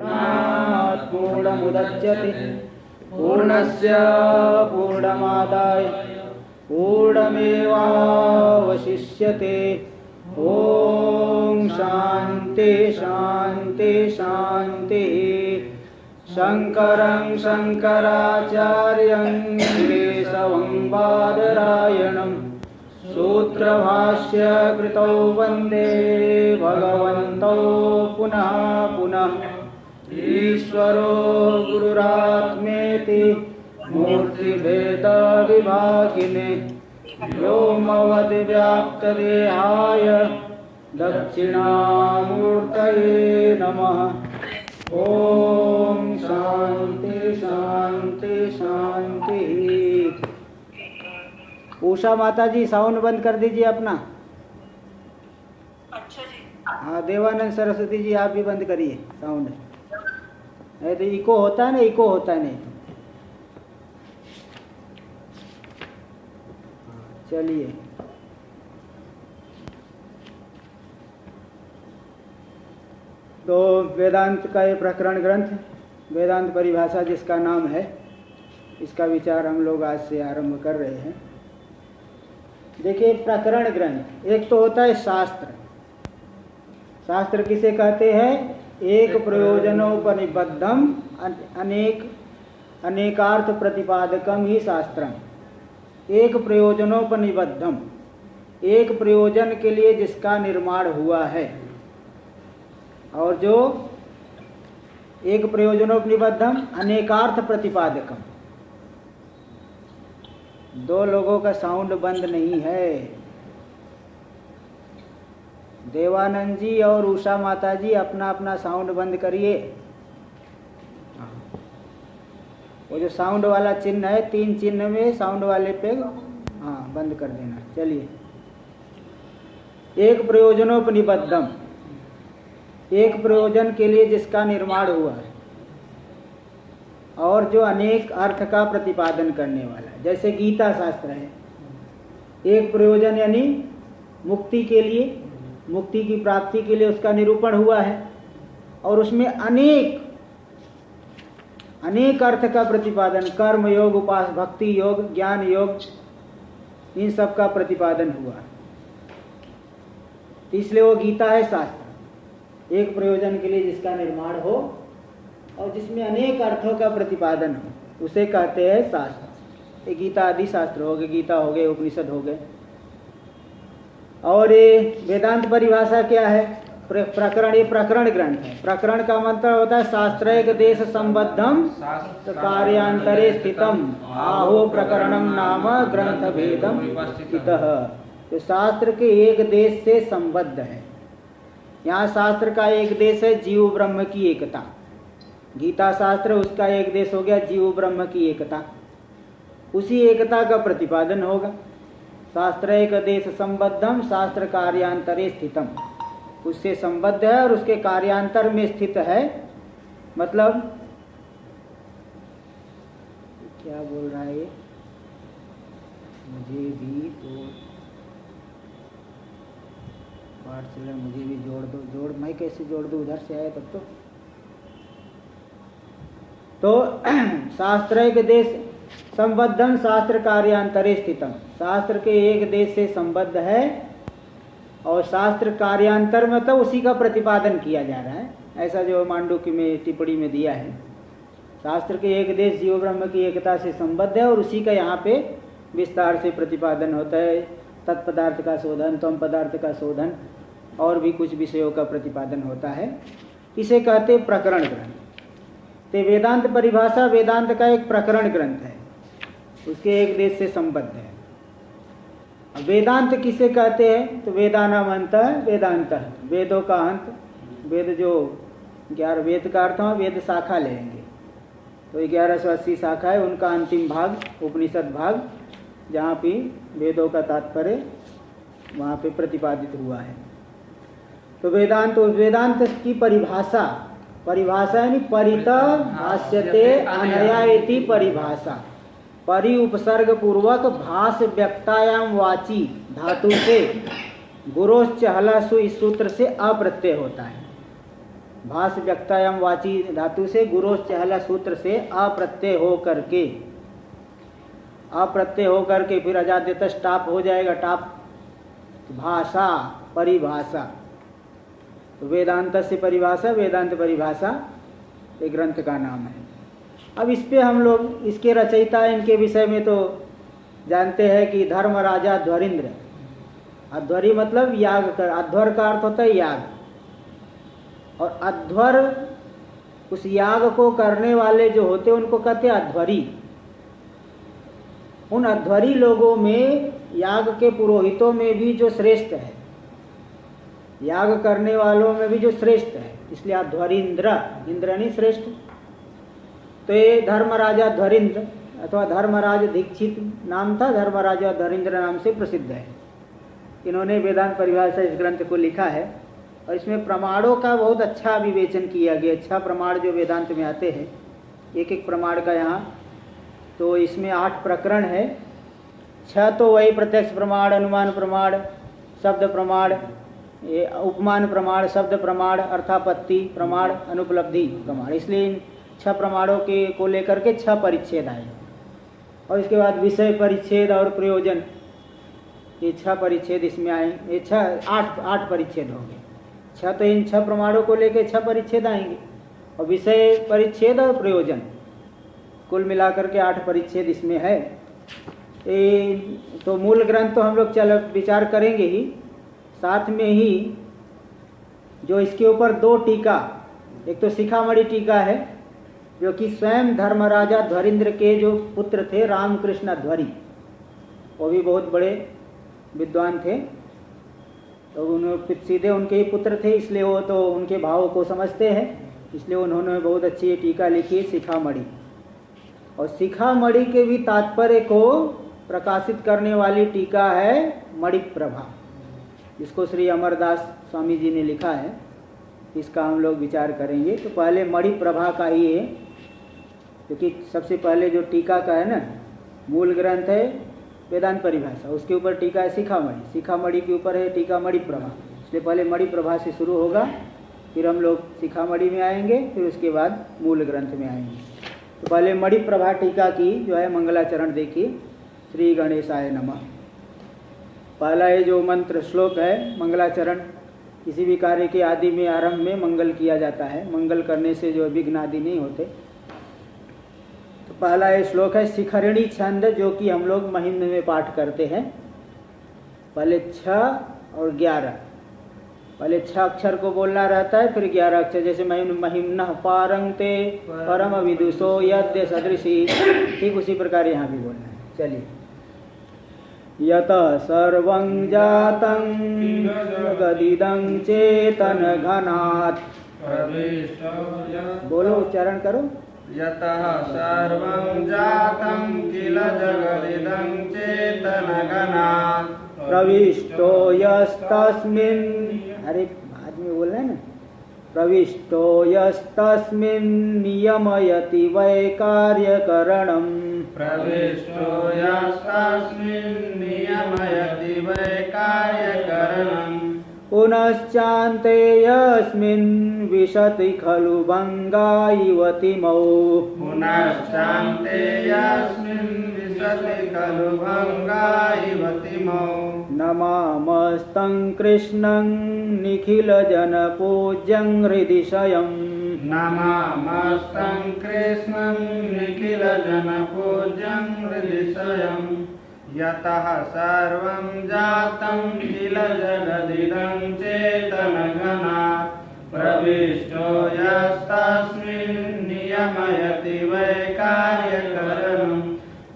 पूर्णात् पूर्णमुदच्यते पूर्णस्य पूर्णमादाय पूर्णमेवावशिष्यते। ओम शांति शांति शांति। शंकरं शंकराचार्यं केशवं बादरायणं सूत्रभाष्य कृतौ वन्दे भगवन्तौ पुनः पुनः। ईश्वरो गुरुरात्मेति मूर्तिभेद विभागिने व्योमवद्व्याप्तदेहाय दक्षिणामूर्तये नमः। ओम शांति शांति शांति। उषा माता जी साउंड बंद कर दीजिए अपना। अच्छा जी। हाँ, देवानंद सरस्वती जी आप भी बंद करिए साउंड। नहीं तो इको होता है ना, इको होता है नहीं। चलिए, तो वेदांत का ये प्रकरण ग्रंथ, वेदांत परिभाषा जिसका नाम है, इसका विचार हम लोग आज से आरंभ कर रहे हैं। देखिए, प्रकरण ग्रंथ एक तो होता है शास्त्र। शास्त्र किसे कहते हैं? एक प्रयोजनोपनिबद्धम अनेकार्थ प्रतिपादकम ही शास्त्रम। एक प्रयोजनोपनिबद्धम, एक प्रयोजन के लिए जिसका निर्माण हुआ है, और जो एक प्रयोजनोपनिबद्धम अनेकार्थ प्रतिपादकम। दो लोगों का साउंड बंद नहीं है। देवानंद जी और उषा माता जी अपना अपना साउंड बंद करिए। वो जो साउंड वाला चिन्ह है, 3 चिन्ह में साउंड वाले पे हाँ बंद कर देना। चलिए, एक प्रयोजनोपनिबद्धम, एक प्रयोजन के लिए जिसका निर्माण हुआ है, और जो अनेक अर्थ का प्रतिपादन करने वाला है। जैसे गीता शास्त्र है, एक प्रयोजन यानी मुक्ति के लिए, मुक्ति की प्राप्ति के लिए उसका निरूपण हुआ है, और उसमें अनेक अर्थ का प्रतिपादन, कर्म योग, उपास भक्ति योग, ज्ञान योग, इन सब का प्रतिपादन हुआ। इसलिए वो गीता है शास्त्र। एक प्रयोजन के लिए जिसका निर्माण हो और जिसमें अनेक अर्थों का प्रतिपादन हो, उसे कहते हैं शास्त्र। ये गीता आदि शास्त्र हो गए, गीता हो गए, उपनिषद हो गए। और ये वेदांत परिभाषा क्या है? प्रकरण, ये प्रकरण ग्रंथ है। प्रकरण का मतलब होता है शास्त्रैक देश संबद्धम कार्यांतरे स्थितम आहो प्रकरणम नाम ग्रंथ भेदम स्थितः। तो शास्त्र के एक देश से संबद्ध है। यहाँ शास्त्र का एक देश है जीव ब्रह्म की एकता। गीता शास्त्र, उसका एक देश हो गया जीव ब्रह्म की एकता। उसी एकता का प्रतिपादन होगा। शास्त्र एक देश संबद्धम शास्त्र कार्यांतरे स्थितम, उससे संबद्ध है और उसके कार्यांतर में स्थित है। मतलब क्या बोल रहा है ये? मुझे भी तो पार्सल, मुझे भी जोड़ दो। जोड़ मैं कैसे जोड़ दूँ? उधर से आया तब तो शास्त्र एक देश संबद्धम शास्त्र कार्यांतरे स्थितम, शास्त्र के एक देश से संबद्ध है और शास्त्र कार्यांतर में तो उसी का प्रतिपादन किया जा रहा है। ऐसा जो मांडुक्य में टिप्पणी में दिया है, शास्त्र के एक देश जीव ब्रह्म की एकता से संबद्ध है और उसी का यहाँ पे विस्तार से प्रतिपादन होता है। तत्पदार्थ का शोधन, तम पदार्थ का शोधन, और भी कुछ विषयों का प्रतिपादन होता है। इसे कहते प्रकरण ग्रंथ। तो वेदांत परिभाषा वेदांत का एक प्रकरण ग्रंथ है, उसके एक देश से संबद्ध है। वेदांत किसे कहते हैं? तो वेदानाम अंत वेदांत, वेदों का अंत। वेद जो 11 वेद का अर्थ है, वेद शाखा लेंगे तो 1180 शाखा है, उनका अंतिम भाग उपनिषद भाग, जहाँ पे वेदों का तात्पर्य वहाँ पे प्रतिपादित हुआ है। तो वेदांत की परिभाषा यानी परित भाष्यते अनया इति परिभाषा। परि उपसर्ग पूर्वक भाष व्यक्तायाम वाची धातु से गुरोश्च हलासु इस सूत्र से अप्रत्यय होता है। भास व्यक्तायाम वाची धातु से गुरोस चहला सूत्र से अप्रत्यय हो करके फिर अजाद्यतस टाप हो जाएगा। टाप भाषा परिभाषा, तो वेदांत से परिभाषा, वेदांत परिभाषा एक ग्रंथ का नाम है। अब इस पे हम लोग इसके रचयिता इनके विषय में तो जानते हैं कि धर्म राजा अध्वरींद्र। अध्वरी मतलब याग कर, अध्वर का अर्थ होता है याग, और अध्वर उस याग को करने वाले जो होते हैं उनको कहते हैं अध्वरी। उन अध्वरी लोगों में याग के पुरोहितों में भी जो श्रेष्ठ है, याग करने वालों में भी जो श्रेष्ठ है, इसलिए अध्वरींद्र, इंद्रनी श्रेष्ठ। तो ये धर्मराजा ध्वरींद्र अथवा धर्मराज दीक्षित नाम था, धर्मराजा ध्वरींद्र नाम से प्रसिद्ध है। इन्होंने वेदांत परिभाषा इस ग्रंथ को लिखा है और इसमें प्रमाणों का बहुत अच्छा विवेचन किया गया। अच्छा प्रमाण जो वेदांत में आते हैं, एक एक प्रमाण का यहाँ, तो इसमें 8 प्रकरण है। 6 तो वही प्रत्यक्ष प्रमाण, अनुमान प्रमाण, शब्द प्रमाण, ये उपमान प्रमाण, शब्द प्रमाण, अर्थापत्ति प्रमाण, अनुपलब्धि प्रमाण। इसलिए इन 6 प्रमाणों के को लेकर के 6 परिच्छेद आए। और इसके बाद विषय परिच्छेद और प्रयोजन, ये 6 परिच्छेद इसमें आए। ये 8 परिच्छेद होंगे। 6 तो इन 6 प्रमाणों को लेकर 6 परिच्छेद आएंगे, और विषय परिच्छेद और प्रयोजन कुल मिलाकर के 8 परिच्छेद इसमें है। तो मूल ग्रंथ तो हम लोग चल विचार करेंगे ही, साथ में ही जो इसके ऊपर 2 टीका, एक तो शिखामणि टीका है जो कि स्वयं धर्मराजा ध्वरींद्र के जो पुत्र थे रामकृष्ण अध्वरी, वो भी बहुत बड़े विद्वान थे, तो उन्होंने सीधे उनके ही पुत्र थे, इसलिए वो तो उनके भाव को समझते हैं, इसलिए उन्होंने बहुत अच्छी टीका लिखी शिखामणि। और शिखामणि के भी तात्पर्य को प्रकाशित करने वाली टीका है मणिप्रभा, जिसको श्री अमरदास स्वामी जी ने लिखा है। इसका हम लोग विचार करेंगे। तो पहले मणिप्रभा का ही है, क्योंकि सबसे पहले जो टीका का है ना, मूल ग्रंथ है वेदांत परिभाषा, उसके ऊपर टीका है शिखामणि, शिखामणि के ऊपर है टीका मणिप्रभा, इसलिए पहले मणिप्रभा से शुरू होगा, फिर हम लोग शिखामणि में आएंगे, फिर उसके बाद मूल ग्रंथ में आएंगे। तो पहले मणिप्रभा टीका की जो है मंगलाचरण देखिए। श्री गणेशाय नमः। पहला ये जो मंत्र श्लोक है मंगलाचरण, किसी भी कार्य के आदि में आरंभ में मंगल किया जाता है, मंगल करने से जो विघ्न आदि नहीं होते। तो पहला ये श्लोक है शिखरिणी छंद, जो कि हम लोग महिम्न में पाठ करते हैं। पहले 6 और 11, पहले 6 अक्षर को बोलना रहता है, फिर 11 अक्षर, जैसे महिम्न पारंगते परम विदुषो यद्य सदृशी, ठीक उसी प्रकार यहाँ भी बोलना है। चलिए, यतः सर्वं जातं जगदिदं चेतन घनात्, बोलो उच्चारण करो। यतः सर्वं जातं किल जगदिदं चेतन घनात्, प्रविष्टो यस्तस्मिन्, अरे बाद में बोलना है ना, प्रविष्टो यस्तस्मिन् नियमयति वै कार्यकरणम्, प्रविष्टो यस्तस्मिन् नियमयति वै कार्यकरणम्, पुनश्चान्ते यस्मिन् विशति खलु भङ्गा इव तिमौ, पुनश्चान्ते यस्मिन् विशति खलु भङ्गा इव तिमौ, नमामस्तं कृष्णं निखिलजनपूज्यं हृदिशयम्, नमामस्तं कृष्णं निखिलजनपूज्यं हृदिशयम्, यतः सर्वं जातं किल जगदिदं चेतनघनात्, प्रविष्टो यस्तस्मिन् नियमयति वै कार्यकरणम्,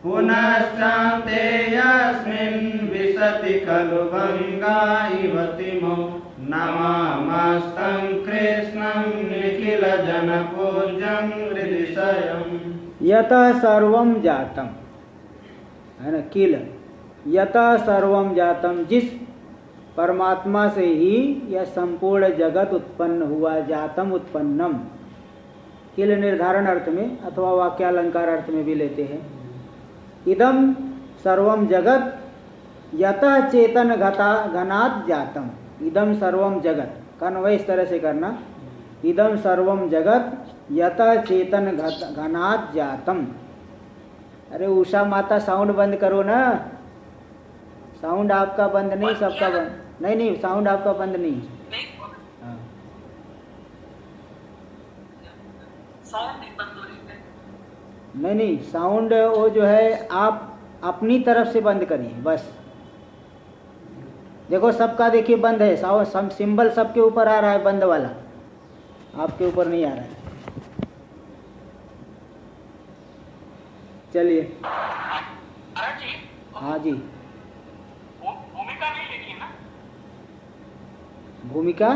पुनश्चान्ते यस्मिन् विशति खलु भङ्गा इव तिमौ, नमामस्तं कृष्णं निखिलजनपूज्यं हृदिशयम्। यतः सर्वं जातम, है ना, किल, यतः सर्वं जातम, जिस परमात्मा से ही यह संपूर्ण जगत उत्पन्न हुआ, जातम उत्पन्नम, किल निर्धारण अर्थ में अथवा वाक्यालंकार अर्थ में भी लेते हैं। इदम सर्वम जगत यतः चेतन घनात् जातम, इदम सर्वम जगत का अन्वय इस तरह से करना, इदम सर्वम जगत यतः चेतन घनात् जातम। अरे उषा माता साउंड बंद करो ना, साउंड आपका बंद नहीं, सबका बंद नहीं, नहीं साउंड आपका बंद नहीं। हाँ। नहीं नहीं साउंड वो जो है आप अपनी तरफ से बंद करिए बस। देखो सबका देखिए बंद है, साउंड सिंबल सबके ऊपर आ रहा है बंद वाला, आपके ऊपर नहीं आ रहा है। चलिए हाँ जी। भूमिका नहीं लिखी ना, भूमिका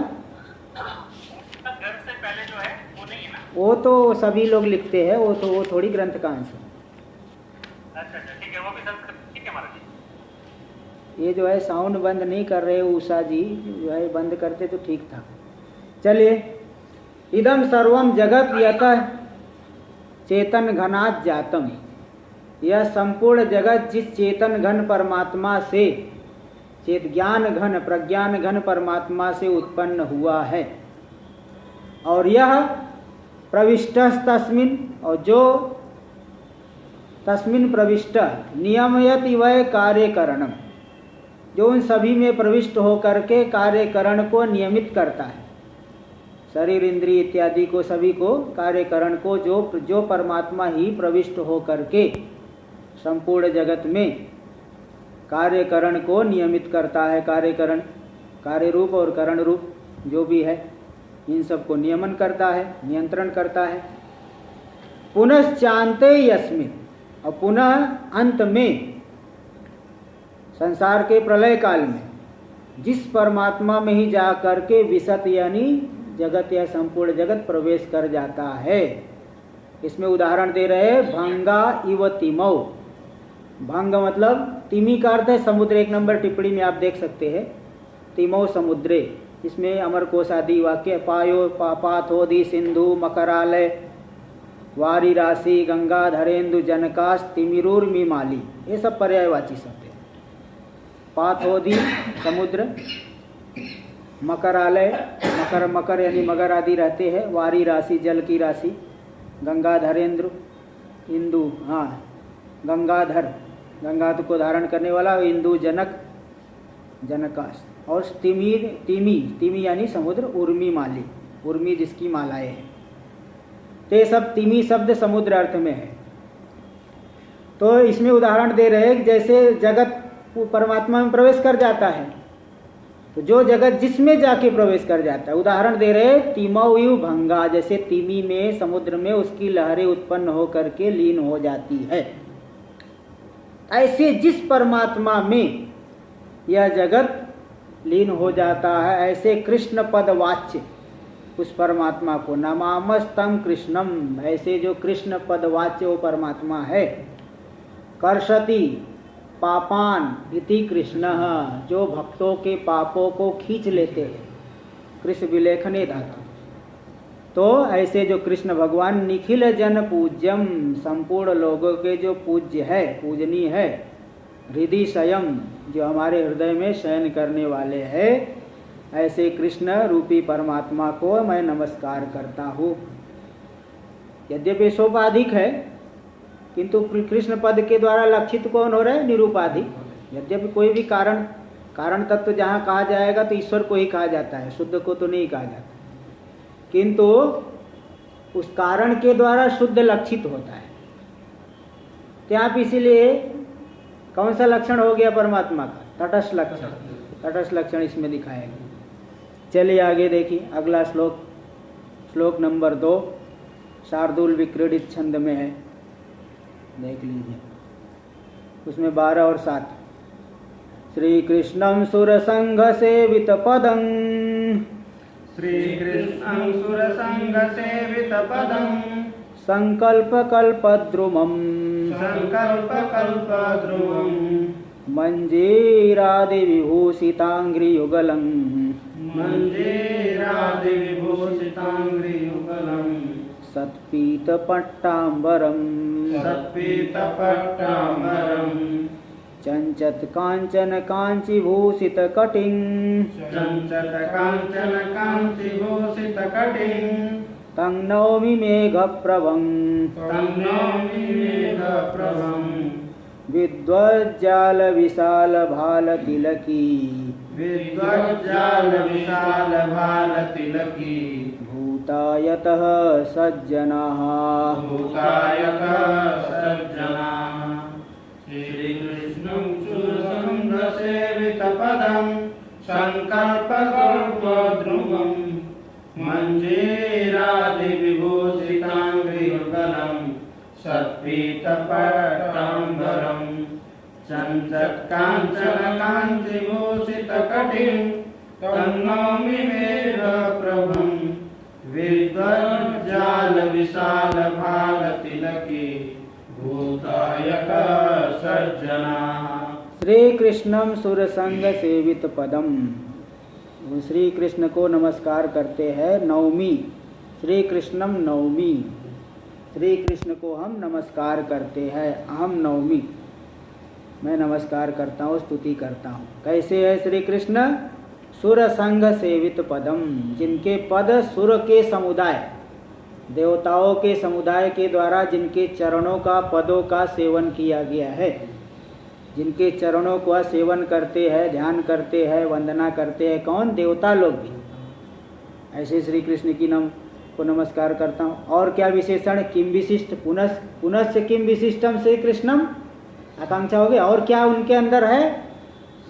ग्रंथ से पहले जो है वो नहीं है ना। वो तो सभी लोग लिखते हैं, वो थोड़ी ग्रंथ का अंश है। अच्छा ठीक है, वो भी ठीक है महाराज। ये जो है साउंड बंद नहीं कर रहे उषा जी, जो है बंद करते तो ठीक था। चलिए, इदम सर्वम जगत यतः चेतन घनात् जातम। यह संपूर्ण जगत जिस चेतन घन परमात्मा से, चेत ज्ञान घन प्रज्ञान घन परमात्मा से उत्पन्न हुआ है, और यह प्रविष्ट तस्मिन, और जो तस्मिन प्रविष्ट नियमयत इवय कार्यकरणम, जो उन सभी में प्रविष्ट होकर के कार्यकरण को नियमित करता है, शरीर इंद्रिय इत्यादि को सभी को कार्यकरण को जो परमात्मा ही प्रविष्ट होकर के संपूर्ण जगत में कार्यकरण को नियमित करता है। कार्यकरण कार्य रूप और करण रूप जो भी है इन सब को नियमन करता है, नियंत्रण करता है। पुनश्चान्ते यस्मिन्, और पुनः अंत में संसार के प्रलय काल में जिस परमात्मा में ही जा करके विशत यानी जगत या संपूर्ण जगत प्रवेश कर जाता है। इसमें उदाहरण दे रहे हैं, भंगा इव तिमौ। भंग मतलब तिमी का अर्थ है समुद्र, 1 नंबर टिप्पणी में आप देख सकते हैं, तिमौ समुद्रे। इसमें अमर कोश आदि वाक्य, पायो पाथोदि सिंधु मकरालय वारी राशि गंगा धरेन्दु जनकाश तिमिरूर्मि माली, ये सब पर्यायवाची शब्द है। पाथोदि समुद्र, मकरालय मकर यानी मगर आदि रहते हैं, वारी राशि जल की राशि, गंगाधरेंद्र इंदु, हाँ गंगाधर गंगा को धारण करने वाला, इंदु जनक जनकाश, और तिमी यानी समुद्र, उर्मी माली, उर्मी जिसकी मालाएं हैं। ते सब तिमी शब्द समुद्र अर्थ में है। तो इसमें उदाहरण दे रहे हैं कि जैसे जगत परमात्मा में प्रवेश कर जाता है, तो जो जगत जिसमें जाके प्रवेश कर जाता है, उदाहरण दे रहे तिमौ भंगा, जैसे तिमी में समुद्र में उसकी लहरें उत्पन्न होकर के लीन हो जाती है, ऐसे जिस परमात्मा में यह जगत लीन हो जाता है, ऐसे कृष्ण पद वाच्य उस परमात्मा को नमामस्तम कृष्णम, ऐसे जो कृष्ण पद वाच्य वो परमात्मा है। कर्षति पापान इति कृष्ण, जो भक्तों के पापों को खींच लेते हैं, कृष्ण विलेखने धातु। तो ऐसे जो कृष्ण भगवान निखिल जन पूज्यम, संपूर्ण लोगों के जो पूज्य है, पूजनीय है, हृदय स्वयं, जो हमारे हृदय में शयन करने वाले हैं, ऐसे कृष्ण रूपी परमात्मा को मैं नमस्कार करता हूँ। यद्यपि सोपाधिक है, किंतु कृष्ण पद के द्वारा लक्षित कौन हो रहा है? निरूपाधिक। यद्यपि कोई भी कारण तत्व जहाँ कहा जाएगा तो ईश्वर को ही कहा जाता है, शुद्ध को तो नहीं कहा जाता, किंतु उस कारण के द्वारा शुद्ध लक्षित होता है। तो आप इसीलिए कौन सा लक्षण हो गया परमात्मा का? तटस्थ लक्षण। तटस्थ लक्षण इसमें दिखाएगा। चलिए आगे देखिए, अगला श्लोक नंबर 2 शार्दूल विक्रीडित छंद में है, देख लीजिए। उसमें 12 और 7 श्री कृष्णं सुरसंघ सेवित पदं, श्री कृष्णं सुरसंघ सेवित पदं, संकल्प कल्पद्रुमं, संकल्प कल्पद्रुमं, मंजीरादि विभूषितांग्रियुगलं, मंजीरादि विभूषितांग्रियुगलं, सत्पीत पट्टांबरम, सत्पीत पट्टांबरम, चंचत कांचन कांचीभूषित कटिं चञ्चत काञ्चन काञ्चिभूषितकटिं तं नौमि मेघप्रभं तं नौमि मेघप्रभं विद्वज्जालविशालभालतिलकी विद्वज्जालविशालभालतिलकी भूतायतः सज्जनाः भूतायतः सज्जनाः श्रीकृष्णं सुरसङ्गसेवितपदं सङ्कल्पकल्पद्रुमं मञ्जीरादिविभूषिताङ्घ्रियुगलं सत्पीतपट्टाम्बरं चञ्चत्काञ्चनकाञ्चिभूषितकटिं तं नौमि मेघप्रभं विद्वज्जालविशालभालतिलकी भूतायतः सज्जनाः। श्री कृष्णम सुरसंग सेवित पदम। श्री कृष्ण को नमस्कार करते हैं नवमी। श्री कृष्णम नवमी, श्री कृष्ण को हम नमस्कार करते हैं। अहम नवमी, मैं नमस्कार करता हूँ, स्तुति करता हूँ। कैसे है श्री कृष्ण? सुर संग सेवित पदम, जिनके पद सुर के समुदाय, देवताओं के समुदाय के द्वारा जिनके चरणों का, पदों का सेवन किया गया है, जिनके चरणों का सेवन करते हैं, ध्यान करते हैं, वंदना करते हैं, कौन? देवता लोग भी। ऐसे श्री कृष्ण की को नमस्कार करता हूँ। और क्या विशेषण? किम विशिष्ट, पुनश्च किम विशिष्टम श्री कृष्णम, आकांक्षा हो गई। और क्या उनके अंदर है?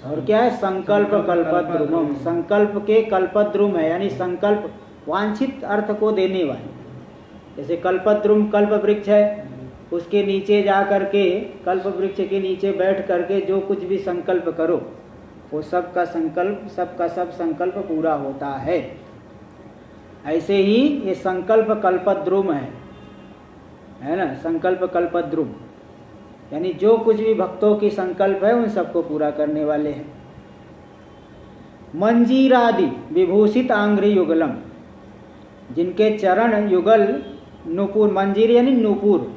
और क्या है? संकल्प कल्पद्रुमम, संकल्प के कल्पद्रुम है, यानी संकल्प वांछित अर्थ को देने वाले। जैसे कल्पद्रुम कल्प वृक्ष है, उसके नीचे जा करके, कल्प वृक्ष के नीचे बैठ करके जो कुछ भी संकल्प करो वो सबका संकल्प, सबका सब संकल्प पूरा होता है। ऐसे ही ये संकल्प कल्पद्रुम है ना, संकल्प कल्पद्रुम, यानी जो कुछ भी भक्तों की संकल्प है उन सबको पूरा करने वाले हैं। मंजीरादि विभूषित आंग्री युगलम, जिनके चरण युगल नूपुर, मंजीर यानी नूपुर,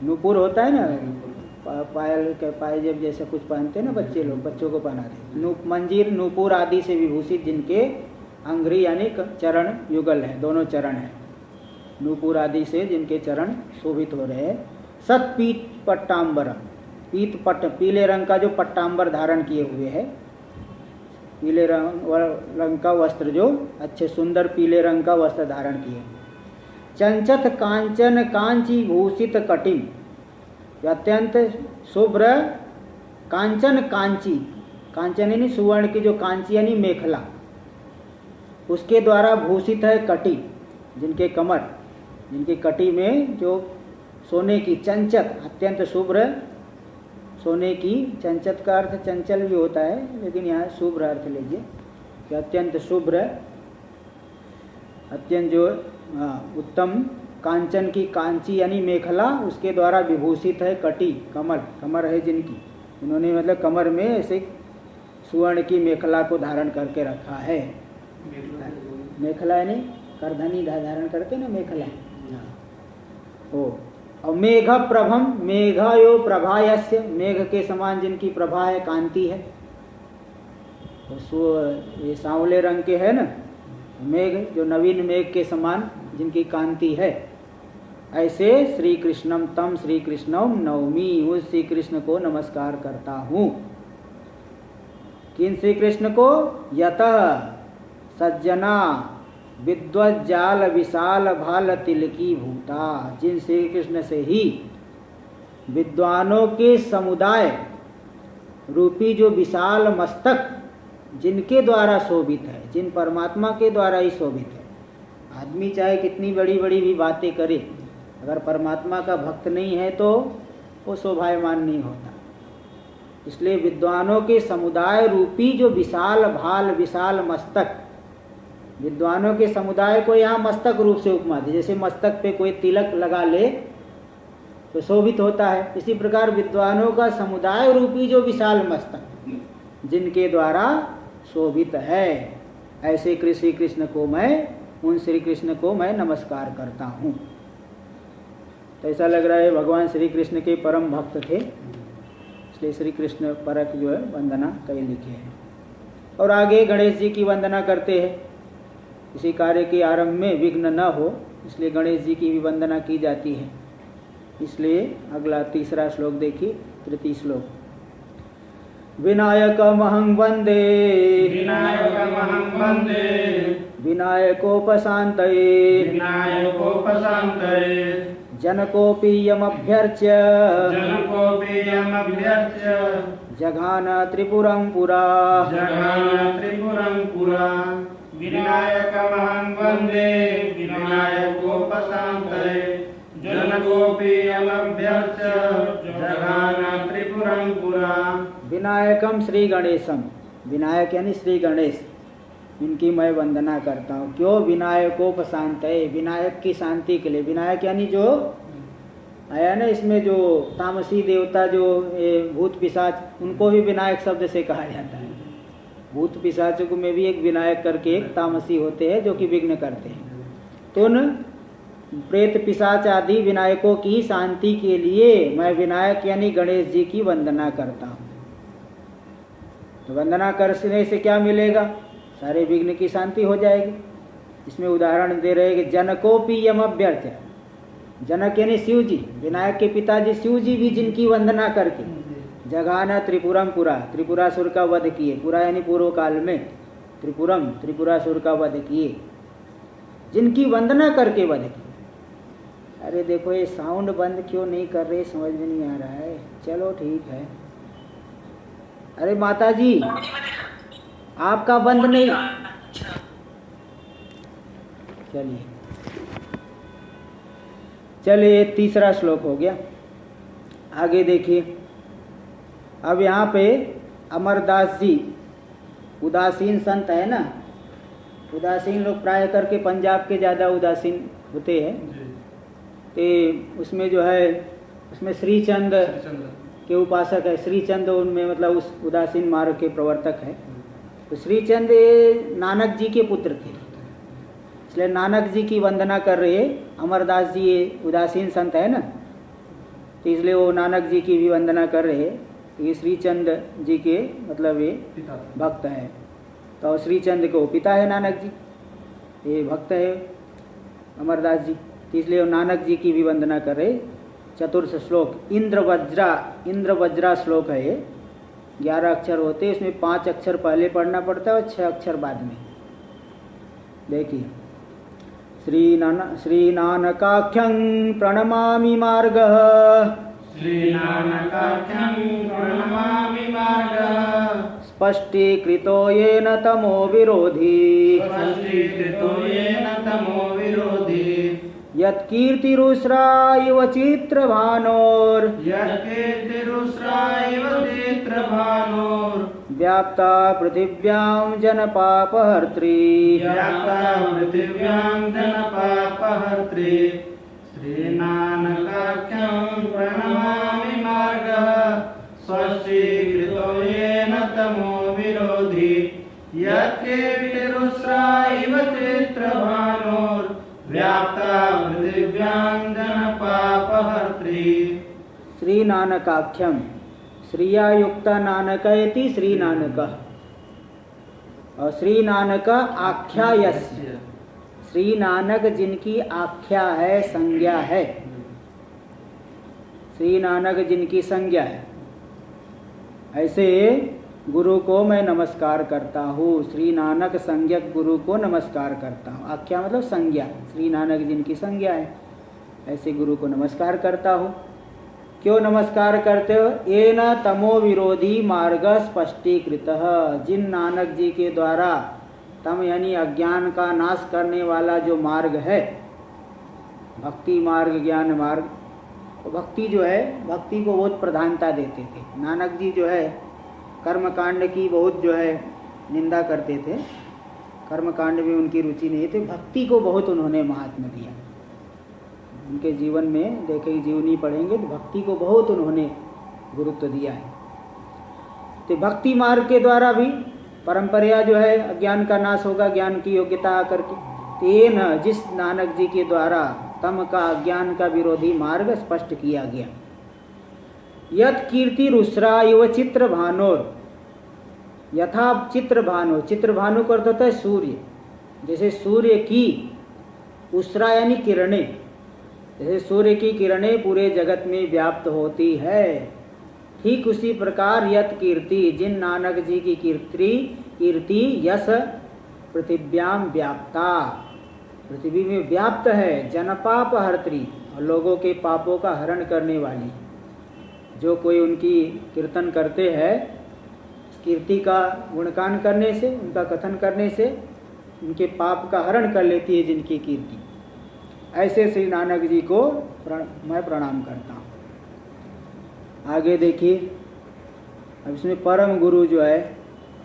नूपुर होता है ना, पायल के पायजेब जैसा कुछ पहनते हैं ना बच्चे लोग, बच्चों को पहनाते। मंजीर नूपुर आदि से विभूषित जिनके अंग्री यानी चरण युगल है, दोनों चरण हैं, नूपुर आदि से जिनके चरण शोभित हो रहे हैं। सतपीत पट्टाम्बरम, पीत पट्ट, पीले रंग का जो पट्टाम्बर धारण किए हुए है, पीले रंग का वस्त्र, जो अच्छे सुंदर पीले रंग का वस्त्र धारण किए। चंचत कांचन कांची भूषित कटिम, अत्यंत शुभ्र कांचन कांची, कांचन यानी सुवर्ण की जो कांची यानी मेखला, उसके द्वारा भूषित है कटी, जिनके कमर, जिनकी कटी में जो सोने की, चंचत अत्यंत शुभ्र सोने की, चंचत का अर्थ चंचल भी होता है, लेकिन यहाँ शुभ्र अर्थ लीजिए कि अत्यंत शुभ्र, अत्यंत जो उत्तम कांचन की कांची यानी मेखला, उसके द्वारा विभूषित है कटी, कमर, कमर है जिनकी, उन्होंने मतलब कमर में ऐसे सुवर्ण की मेखला को धारण करके रखा है। मेखला यानी करधनी धारण करके ना मेखला। ओ और मेघ प्रभम, मेघयो प्रभायस्य, मेघ के समान जिनकी प्रभा है, कांति है, ये सांवले रंग के है ना मेघ, जो नवीन मेघ के समान जिनकी कांति है, ऐसे श्री कृष्णम तम श्री कृष्णम नवमी, उस श्री कृष्ण को नमस्कार करता हूँ। किन श्री कृष्ण को? यतः सज्जना विद्वज्जाल विशाल भाल तिलकी भूता, जिन श्री कृष्ण से ही विद्वानों के समुदाय रूपी जो विशाल मस्तक जिनके द्वारा शोभित है, जिन परमात्मा के द्वारा ही शोभित है। आदमी चाहे कितनी बड़ी बड़ी भी बातें करे, अगर परमात्मा का भक्त नहीं है तो वो शोभायमान नहीं होता। इसलिए विद्वानों के समुदाय रूपी जो विशाल भाल, विशाल मस्तक, विद्वानों के समुदाय को यहाँ मस्तक रूप से उपमा दी। जैसे मस्तक पे कोई तिलक लगा ले तो शोभित होता है, इसी प्रकार विद्वानों का समुदाय रूपी जो विशाल मस्तक जिनके द्वारा शोभित है, ऐसे श्री कृष्ण को मैं, उन श्री कृष्ण को मैं नमस्कार करता हूँ। तो ऐसा लग रहा है भगवान श्री कृष्ण के परम भक्त थे, इसलिए श्री कृष्ण परक जो है वंदना कई लिखे हैं। और आगे गणेश जी की वंदना करते हैं। किसी कार्य के आरंभ में विघ्न न हो इसलिए गणेश जी की भी वंदना की जाती है। इसलिए अगला तीसरा श्लोक देखिए, तृतीय श्लोक। विनायकमहं वन्दे विनायकमहं वन्दे विनायकोपशान्तये विनायकोपशान्तये जनकोऽपि यमभ्यर्च्य जनकोऽपि यमभ्यर्च्य जघान त्रिपुरं पुरा। जघान त्रिपुरं पुरा। विनायकमहं वन्दे विनायकोपशान्तये जनकोऽपि यमभ्यर्च्य जघान त्रिपुरं पुरा। विनायकम श्री गणेशम, विनायक यानी श्री गणेश, इनकी मैं वंदना करता हूँ। क्यों? विनायकोपशान्तये, विनायक की शांति के लिए। विनायक यानी जो आया ना इसमें, जो तामसी देवता जो भूत पिशाच, उनको भी विनायक शब्द से कहा जाता है। भूत पिशाचों को में भी एक विनायक करके एक तामसी होते हैं जो कि विघ्न करते हैं। तो उन प्रेत पिशाच आदि विनायकों की शांति के लिए मैं विनायक यानी गणेश जी की वंदना करता हूँ। तो वंदना करने से क्या मिलेगा? सारे विघ्न की शांति हो जाएगी। इसमें उदाहरण दे रहे हैं कि जनकोपि यमभ्यर्च्य, जनक यानी शिव जी, विनायक के पिताजी शिव जी भी जिनकी वंदना करके जघान त्रिपुरम पुरा, त्रिपुरासुर का वध किए। पुरा यानी पूर्व काल में, त्रिपुरम त्रिपुरासुर का वध किए, जिनकी वंदना करके वध किए। अरे देखो ये साउंड बंद क्यों नहीं कर रहे, समझ में नहीं आ रहा है। चलो ठीक है। अरे माता जी आपका बंद नहीं, चलिए तीसरा श्लोक हो गया। आगे देखिए। अब यहाँ पे अमरदास जी उदासीन संत है ना, उदासीन लोग प्राय करके पंजाब के ज़्यादा उदासीन होते हैं। तो उसमें जो है, उसमें श्रीचंद के उपासक है। श्रीचंद उनमें मतलब उस उदासीन मार्ग के प्रवर्तक है। तो श्रीचंद नानक जी के पुत्र थे, इसलिए नानक जी की वंदना कर रहे। अमरदास जी ये उदासीन संत है ना, तो इसलिए वो नानक जी की भी वंदना कर रहे। ये श्रीचंद जी के मतलब ये भक्त है। तो श्रीचंद को पिता है नानक जी, ये भक्त है अमरदास जी, तो इसलिए वो नानक जी की भी वंदना कर रहे। चतुर्थ श्लोक इंद्र वज्रा श्लोक है ये। 11 अक्षर होते हैं, इसमें 5 अक्षर पहले पढ़ना पड़ता है और 6 अक्षर बाद में। देखिए। श्रीनानकाख्यं प्रणमामि मार्गः श्रीनानकाख्यं प्रणमामि मार्गः स्पष्टीकृतो येन तमो विरोधी स्पष्टीकृतो येन तमो विरोधी यत्कीर्तिरुस्रा इव चित्रभानोर् यत्कीर्तिरुस्रा इव चित्रभानोर् व्याप्ता पृथिव्यां जनपापहर्त्री व्याप्ता पृथिव्यां जनपापहर्त्री श्रीनानकाख्यं प्रणमामि मार्गः स्पष्टीकृतो येन तमो विरोधी यत्कीर्तिरुस्रा इव चित्रभानोर् व्याप्ता पृथिव्यां जनपापहर्त्री। श्रीनानकाख्यम, श्रिया युक्ता नानकयति श्रीनानकः, और श्रीनानक आख्यायस्य, श्रीनानक जिनकी आख्या है, संज्ञा है। श्रीनानक जिनकी संज्ञा है, ऐसे गुरु को मैं नमस्कार करता हूँ। श्री नानक संज्ञक गुरु को नमस्कार करता हूँ। आख्या मतलब संज्ञा, श्री नानक जिनकी संज्ञा है, ऐसे गुरु को नमस्कार करता हूँ। क्यों नमस्कार करते हो? ये न तमो विरोधी मार्ग स्पष्टीकृतः, जिन नानक जी के द्वारा तम यानी अज्ञान का नाश करने वाला जो मार्ग है, भक्ति मार्ग, ज्ञान मार्ग, तो भक्ति जो है, भक्ति को बहुत प्रधानता देते थे। नानक जी जो है कर्म कांड की बहुत जो है निंदा करते थे, कर्म कांड में उनकी रुचि नहीं थी। भक्ति को बहुत उन्होंने महात्म्य दिया। उनके जीवन में देखे, जीवनी पढ़ेंगे तो भक्ति को बहुत उन्होंने गुरुत्व दिया है। तो भक्ति मार्ग के द्वारा भी परंपरा जो है अज्ञान का नाश होगा, ज्ञान की योग्यता आकर के। तेन, जिस नानक जी के द्वारा तम का, अज्ञान का विरोधी मार्ग स्पष्ट किया गया। यत कीर्ति रुस्रा इव चित्र भानोर, यथा चित्र भानु, चित्र भानु का अर्थ होता है सूर्य, जैसे सूर्य की उसरा यानी किरणें, जैसे सूर्य की किरणें पूरे जगत में व्याप्त होती है, ठीक उसी प्रकार यत कीर्ति, जिन नानक जी की कीर्ति यश पृथिव्याम व्याप्ता, पृथ्वी में व्याप्त है, जनपाप हर्त्री, और लोगों के पापों का हरण करने वाली। जो कोई उनकी कीर्तन करते हैं, कीर्ति का गुणगान करने से, उनका कथन करने से उनके पाप का हरण कर लेती है जिनकी कीर्ति। ऐसे श्री नानक जी को मैं प्रणाम करता हूँ। आगे देखिए, अब इसमें परम गुरु जो है,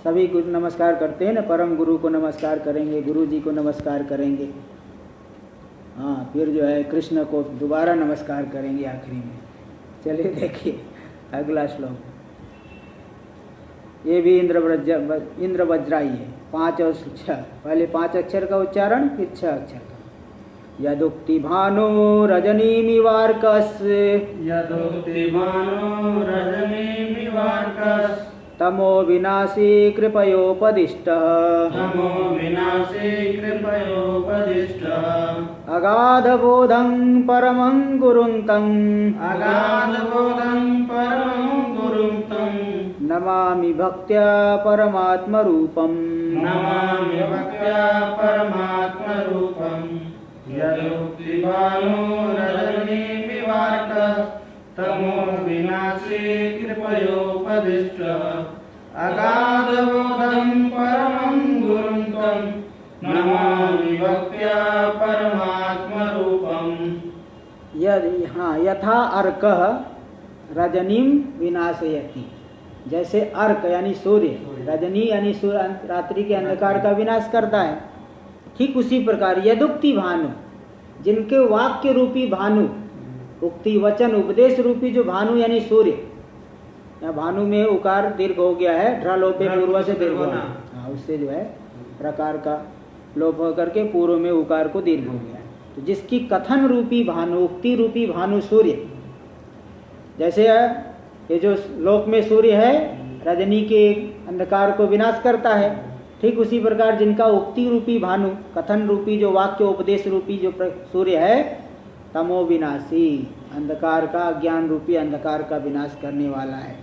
सभी को नमस्कार करते हैं ना, परम गुरु को नमस्कार करेंगे, गुरु जी को नमस्कार करेंगे, हाँ, फिर जो है कृष्ण को दोबारा नमस्कार करेंगे आखिरी में। चलिए देखिए अगला श्लोक, ये भी इंद्र वज्राई है, 5 और 6, पहले 5 अक्षर का उच्चारण, फिर 6 अक्षर का। यदुक्ति भानो रजनीमिवार्कस्, यदुक्ति भानो रजनीमिवार्कस्, तमो विनाशी कृपयोपदिष्टः, तमो विनाशी कृपयोपदिष्टः, अगाधबोधं परमं गुरुं तं, अगाधबोधं परमं गुरुं तं, नमामि भक्त्या परमात्मरूपम्, नमामि भक्त्या परमात्मरूपम्। यदुक्ति भानो रजनीमिवार्कस्, तमो विनाशी कृपयोपदिष्टः, अगाधबोधं परमं गुरुं तं, नमामि भक्त्या परमात्मरूपम्। हाँ, यथा अर्कः रजनीम विनाशयति, जैसे अर्क यानी सूर्य, रजनी यानी रात्रि के अंधकार का विनाश करता है, ठीक उसी प्रकार यदुक्ति भानु, जिनके वाक्य रूपी भानु, उक्ति वचन उपदेश रूपी जो भानु यानी सूर्य, या भानु में उकार दीर्घ हो गया है, ढ्रा लोपे पूर्व से दीर्घ होना, हाँ, उससे जो है प्रकार का लोप होकर के पूर्व में उकार को दीर्घ हो गया है। तो जिसकी कथन रूपी भानु, उक्ति रूपी भानु सूर्य, जैसे ये जो लोक में सूर्य है रजनी के अंधकार को विनाश करता है, ठीक उसी प्रकार जिनका उक्ति रूपी भानु, कथन रूपी जो वाक्य उपदेश रूपी जो सूर्य है, तमो विनाशी, अंधकार का, ज्ञान रूपी अंधकार का विनाश करने वाला है।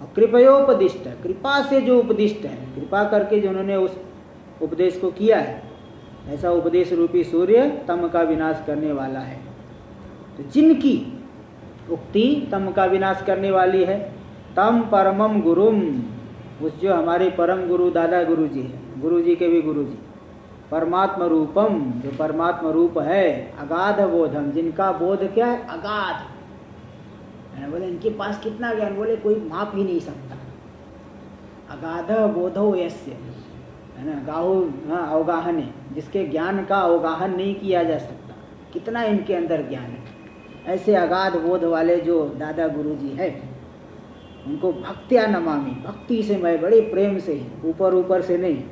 और कृपयोपदिष्ट, कृपा से जो उपदिष्ट है, कृपा करके जो उन्होंने उस उपदेश को किया है, ऐसा उपदेश रूपी सूर्य तम का विनाश करने वाला है। तो जिनकी उक्ति तम का विनाश करने वाली है, तम परमम गुरुम, उस जो हमारे परम गुरु दादा गुरु जी है, गुरु जी के भी गुरु जी, परमात्मा रूपम, जो परमात्मा रूप है, अगाध बोधम, जिनका बोध क्या है, अगाध। बोले इनके पास कितना ज्ञान, बोले कोई माप ही नहीं सकता। अगाध बोधो यस्य, है ना, गाहु, हाँ, अवगाहन, जिसके ज्ञान का अवगाहन नहीं किया जा सकता, कितना इनके अंदर ज्ञान है। ऐसे अगाध बोध वाले जो दादा गुरु जी है, उनको भक्त्या नमामि, भक्ति से मैं बड़े प्रेम से, ऊपर ऊपर से नहीं,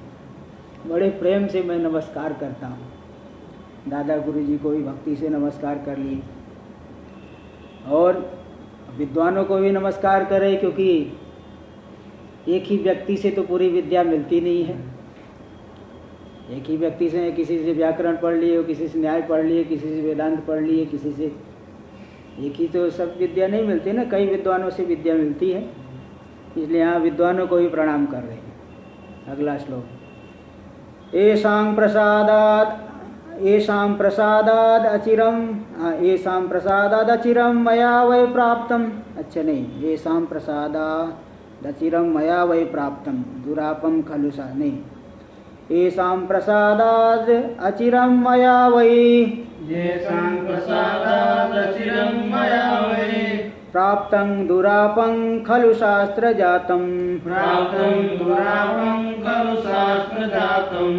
बड़े प्रेम से मैं नमस्कार करता हूँ। दादा गुरु जी को भी भक्ति से नमस्कार कर लिए, और विद्वानों को भी नमस्कार करें, क्योंकि एक ही व्यक्ति से तो पूरी विद्या मिलती नहीं है। एक ही व्यक्ति से, किसी से व्याकरण पढ़ लिए, किसी से न्याय पढ़ लिए, किसी से वेदांत पढ़ लिए, किसी से, एक ही तो सब विद्या नहीं मिलती ना, कई विद्वानों से विद्या मिलती है, इसलिए यहाँ विद्वानों को भी प्रणाम कर रहे हैं। अगला श्लोक, येषां प्रसादाद अचिरम मया वै प्राप्तम, अच्छा नहीं, येषां प्रसादाद अचिरम मया वै प्राप्तम दुरापम खलु सा, नहीं, येषां प्रसादाद अचिरम मया वै, येषां प्रसादाद अचिरं मया वै प्राप्तं दुरापं खलु शास्त्रजातं, प्राप्तं दुरापं खलु शास्त्रजातं,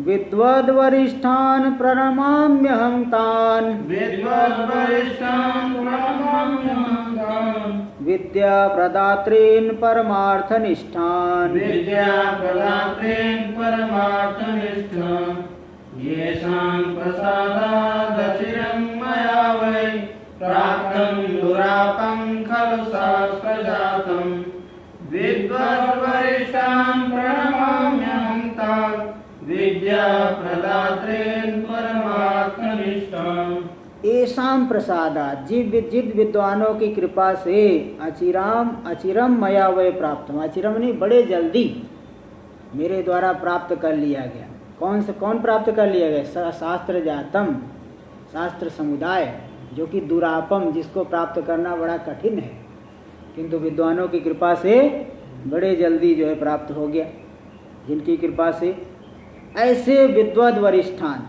विद्वद्वरिष्ठान् प्रणमाम्यहं तान्, विद्वद्वरिष्ठान् प्रणमाम्यहं तान्, विद्याप्रदात्रीन् परमार्थनिष्ठान्, विद्याप्रदात्रीन् परमार्थनिष्ठान्, येषां प्रसादादचिरं मया वै प्राप्तं दुरापं खलु शास्त्रजातं। येषां प्रसादात् जिद विद्वानों की कृपा से अचिरम मया वै प्राप्तम, अचिरम नहीं बड़े जल्दी मेरे द्वारा प्राप्त कर लिया गया। कौन प्राप्त कर लिया गया? शास्त्र जातम, शास्त्र समुदाय, जो कि दुरापम, जिसको प्राप्त करना बड़ा कठिन है, किंतु विद्वानों की कृपा से बड़े जल्दी जो है प्राप्त हो गया। जिनकी कृपा से ऐसे विद्वद वरिष्ठान,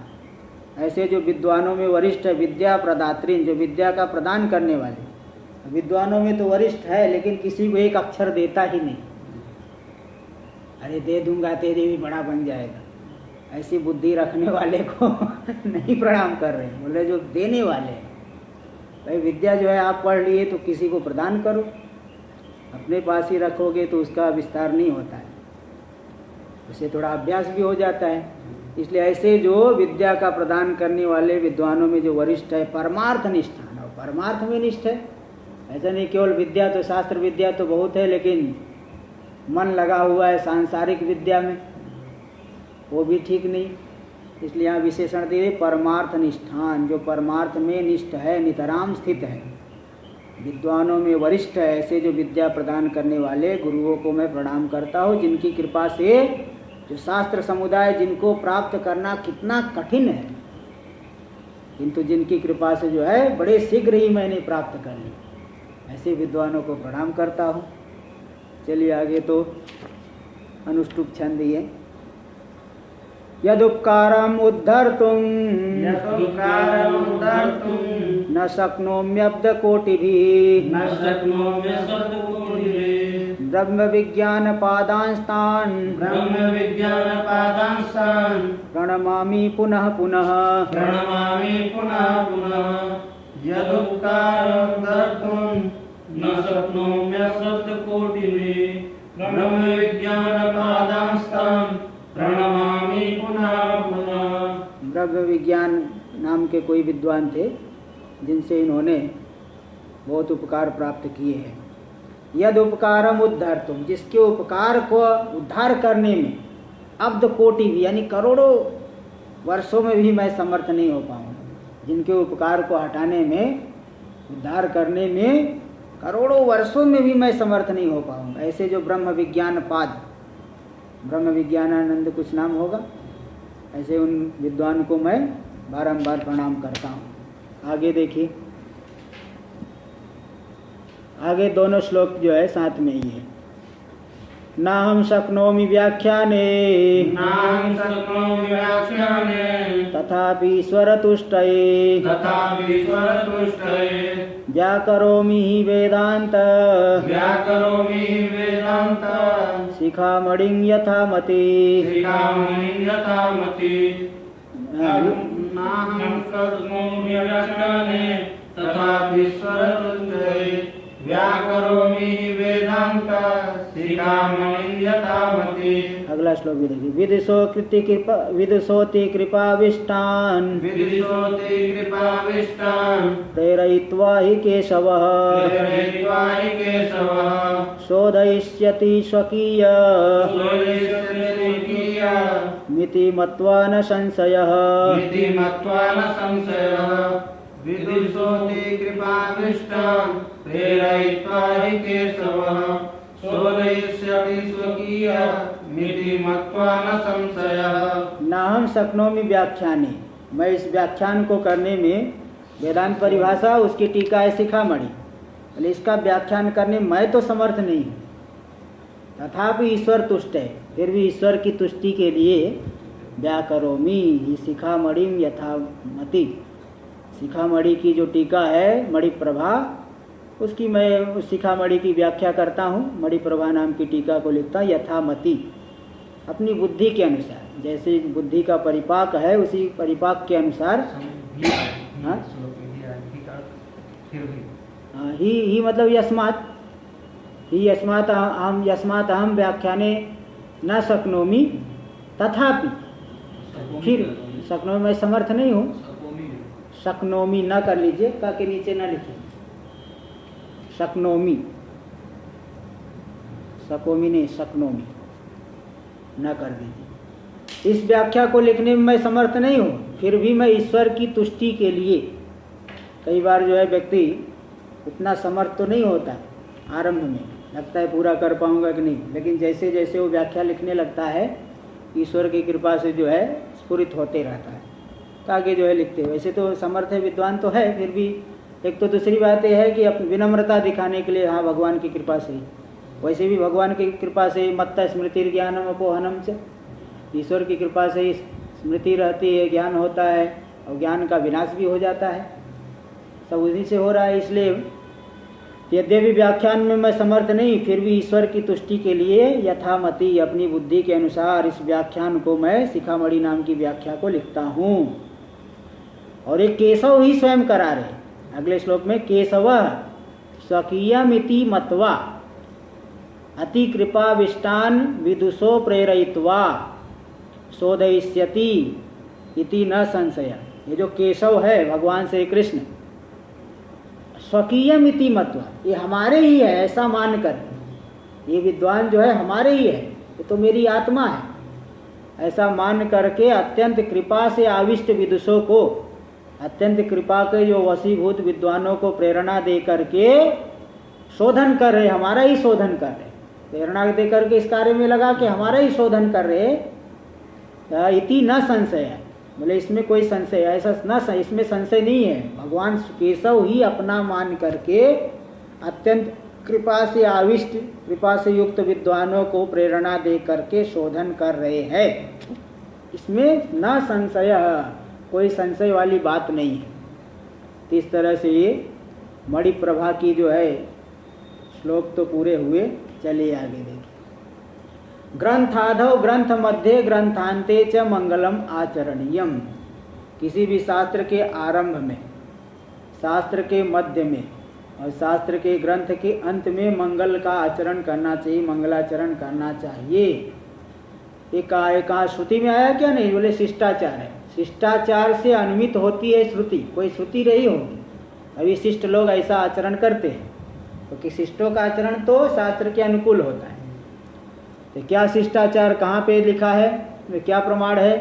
ऐसे जो विद्वानों में वरिष्ठ है, विद्या प्रदात्रीन, जो विद्या का प्रदान करने वाले। विद्वानों में तो वरिष्ठ है लेकिन किसी को एक अक्षर देता ही नहीं। अरे दे दूंगा तेरे भी बड़ा बन जाएगा, ऐसी बुद्धि रखने वाले को नहीं प्रणाम कर रहे, बोल रहे जो देने वाले हैं। भाई विद्या जो है आप पढ़ लिए तो किसी को प्रदान करो, अपने पास ही रखोगे तो उसका विस्तार नहीं होता है, उसे थोड़ा अभ्यास भी हो जाता है। इसलिए ऐसे जो विद्या का प्रदान करने वाले विद्वानों में जो वरिष्ठ है, परमार्थ निष्ठान, और परमार्थ में निष्ठ है। ऐसा नहीं केवल विद्या, तो शास्त्र विद्या तो बहुत है लेकिन मन लगा हुआ है सांसारिक विद्या में, वो भी ठीक नहीं। इसलिए यहाँ विशेषण दिए परमार्थ निष्ठान, जो परमार्थ में निष्ठ है, नितराम स्थित है, विद्वानों में वरिष्ठ है, ऐसे जो विद्या प्रदान करने वाले गुरुओं को मैं प्रणाम करता हूँ, जिनकी कृपा से जो शास्त्र समुदाय जिनको प्राप्त करना कितना कठिन है, किंतु जिनकी कृपा से जो है बड़े शीघ्र ही मैंने प्राप्त कर ली, ऐसे विद्वानों को प्रणाम करता हूँ। चलिए आगे तो अनुष्टुप छंद ये यदुपकारम उद्धर्तुं न शक्नोम्यब्द कोटिभिः ब्रह्म विज्ञान पादांस्तान् प्रणमामि पुनः पुनः। यदुपकारं दर्तुं न शक्नोम्यशब्दकोटिभिः ब्रह्म विज्ञान पादांस्तान् प्रणमामि पुनः पुनः। ब्रह्म विज्ञान नाम के कोई विद्वान थे जिनसे इन्होंने बहुत उपकार प्राप्त किए हैं। यद उपकारम उद्धर्तुम, जिसके उपकार को उद्धार करने में अब्द कोटि भी यानी करोड़ों वर्षों में भी मैं समर्थ नहीं हो पाऊंगा, जिनके उपकार को हटाने में, उद्धार करने में करोड़ों वर्षों में भी मैं समर्थ नहीं हो पाऊंगा, ऐसे जो ब्रह्म विज्ञान पाद, ब्रह्म विज्ञानानंद कुछ नाम होगा, ऐसे उन विद्वान को मैं बारंबार प्रणाम करता हूँ। आगे देखिए, आगे दोनों श्लोक जो है साथ में ही है। नाहं शक्नोमि व्याख्याने तथापि ईश्वरतुष्टये व्याकरोमि हि वेदान्त शिखामणिं यथा मति। नाहं शक्नोमि व्याख्याने तथापि ईश्वरतुष्टये व्याकरोमि वेदांत शिखामणिं यथा मति। अगला श्लोक भी देखिए। विदुषोति कृपाविष्टान् प्रेरयित्वा हि केशवः शोधयिष्यति स्वकीय मिति मत्वा न संशयः। विदुषोति कृपाविष्टान् प्रेरयित्वा हि केशवः शोधयिष्यति स्वकीयमिति मत्वा न संशयः। नाहं शक्नोमि व्याख्याने, मैं इस व्याख्यान को करने में, वेदांत परिभाषा उसकी टीका है शिखामणि, इसका व्याख्यान करने मैं तो समर्थ नहीं हूँ। तथापि ईश्वर तुष्ट है, फिर भी ईश्वर की तुष्टि के लिए व्याकरोमि ही शिखामणिं यथा मति, शिखामणि की जो टीका है मणि प्रभा, उसकी मैं उस शिखामणि की व्याख्या करता हूँ। मणि प्रभा नाम की टीका को लिखता यथामति, अपनी बुद्धि के अनुसार, जैसे बुद्धि का परिपाक है उसी परिपाक के अनुसार। ही मतलब यस्मात्, ही यस्मात् अहम व्याख्याने न शक्नोमि तथापि, फिर शक्नोमि मैं समर्थ नहीं हूँ, शक्नोमि न कर लीजिए, का के नीचे न लिखिए, शक्नोमि, शकोमि नहीं शक्नोमि न कर दीजिए। इस व्याख्या को लिखने में मैं समर्थ नहीं हूँ, फिर भी मैं ईश्वर की तुष्टि के लिए, कई बार जो है व्यक्ति उतना समर्थ तो नहीं होता आरंभ में, लगता है पूरा कर पाऊंगा कि नहीं, लेकिन जैसे जैसे वो व्याख्या लिखने लगता है ईश्वर की कृपा से जो है स्फुरित होते रहता है, तो आगे जो है लिखते हैं। वैसे तो समर्थ है, विद्वान तो है, फिर भी एक तो दूसरी बात यह है कि अपनी विनम्रता दिखाने के लिए हाँ भगवान की कृपा से ही, वैसे भी भगवान की कृपा से मत्ता स्मृति ज्ञानम अपोहनम से, ईश्वर की कृपा से ही स्मृति रहती है, ज्ञान होता है और ज्ञान का विनाश भी हो जाता है, सब उसी से हो रहा है। इसलिए यद्यपि व्याख्यान में मैं समर्थ नहीं, फिर भी ईश्वर की तुष्टि के लिए यथामति अपनी बुद्धि के अनुसार इस व्याख्यान को मैं शिखामणि नाम की व्याख्या को लिखता हूँ। और एक केशव ही स्वयं करा रहे अगले श्लोक में, केशव स्वकीयमिति मत्वा अति कृपाविष्टान विदुषो प्रेरयित्वा शोधयिष्यति इति न संशय। ये जो केशव है भगवान श्री कृष्ण, स्वकीयमिति मत्वा, ये हमारे ही है ऐसा मानकर, ये विद्वान जो है हमारे ही है, ये तो मेरी आत्मा है ऐसा मान करके अत्यंत कृपा से आविष्ट विदुषों को, अत्यंत कृपा के जो वशीभूत विद्वानों को प्रेरणा दे करके शोधन कर रहे, हमारा ही शोधन कर रहे, प्रेरणा दे करके इस कार्य में लगा कि हमारा ही शोधन कर रहे। इति न संशय है, बोले इसमें कोई संशय ऐसा न, इसमें संशय नहीं है, भगवान केशव ही अपना मान करके अत्यंत कृपा से आविष्ट, कृपा से युक्त विद्वानों को प्रेरणा दे करके शोधन कर रहे हैं, इसमें न संशय, कोई संशय वाली बात नहीं है। तो इस तरह से ये मणि प्रभा की जो है श्लोक तो पूरे हुए, चलिए आगे देखिए। ग्रंथाधौ ग्रंथ मध्य ग्रंथांते च मंगलम आचरणीयम, किसी भी शास्त्र के आरंभ में, शास्त्र के मध्य में और शास्त्र के ग्रंथ के अंत में मंगल का आचरण करना चाहिए, मंगलाचरण करना चाहिए। एक श्रुति में आया क्या? नहीं, बोले शिष्टाचार है, शिष्टाचार से अनुमित होती है श्रुति, कोई श्रुति रही होगी अभी शिष्ट लोग ऐसा आचरण करते हैं, क्योंकि शिष्टों का आचरण तो शास्त्र के अनुकूल होता है। तो क्या शिष्टाचार कहाँ पे लिखा है, क्या प्रमाण है?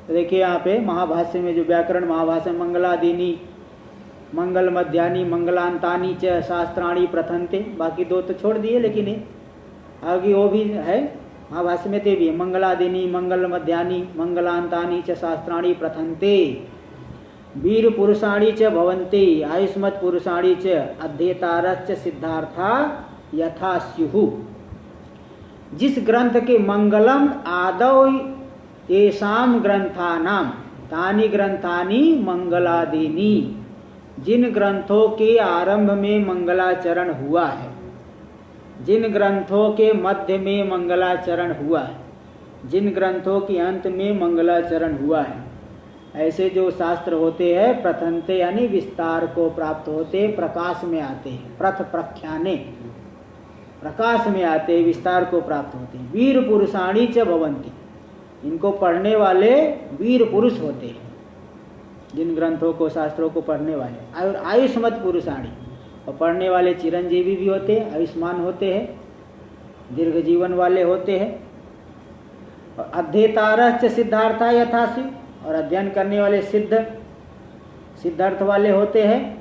तो देखिए यहाँ पे महाभाष्य में, जो व्याकरण महाभाष्य, मंगलादीनी मंगल मध्यानि मंगलांतानि च शास्त्राणि प्रथन्ते, बाकी दो तो छोड़ दिए, लेकिन आगे वो भी है महाभाष्य में, ते भी मंगलादीनी मंगल मध्यानि मंगलांतानि च शास्त्राणि प्रथन्ते वीर पुरुषाणि च भवन्ति आयुष्मत् पुरुषाणि च अध्येतारश्च सिद्धार्था यथा स्युः। जिस ग्रंथ के मंगलम आदौ येषां ग्रंथानां तानि ग्रंथानि मंगलादीनि, जिन ग्रंथों के आरंभ में मंगलाचरण हुआ है, जिन ग्रंथों के मध्य में मंगलाचरण हुआ है, जिन ग्रंथों के अंत में मंगलाचरण हुआ है, ऐसे जो शास्त्र होते हैं प्रथन्ते यानी विस्तार को प्राप्त होते, प्रकाश में आते हैं, प्रथ प्रख्याने, प्रकाश में आते, विस्तार को प्राप्त होते हैं। वीर पुरुषाणि च भवन्ति, इनको पढ़ने वाले वीर पुरुष होते हैं, जिन ग्रंथों को शास्त्रों को पढ़ने वाले। और आयुष्मत् पुरुषाणि, और पढ़ने वाले चिरंजीवी भी होते हैं, आयुष्मान होते हैं, दीर्घ जीवन वाले होते हैं। और अध्येतारश्च सिद्धार्था यथासि, और अध्ययन करने वाले सिद्धार्थ वाले होते हैं।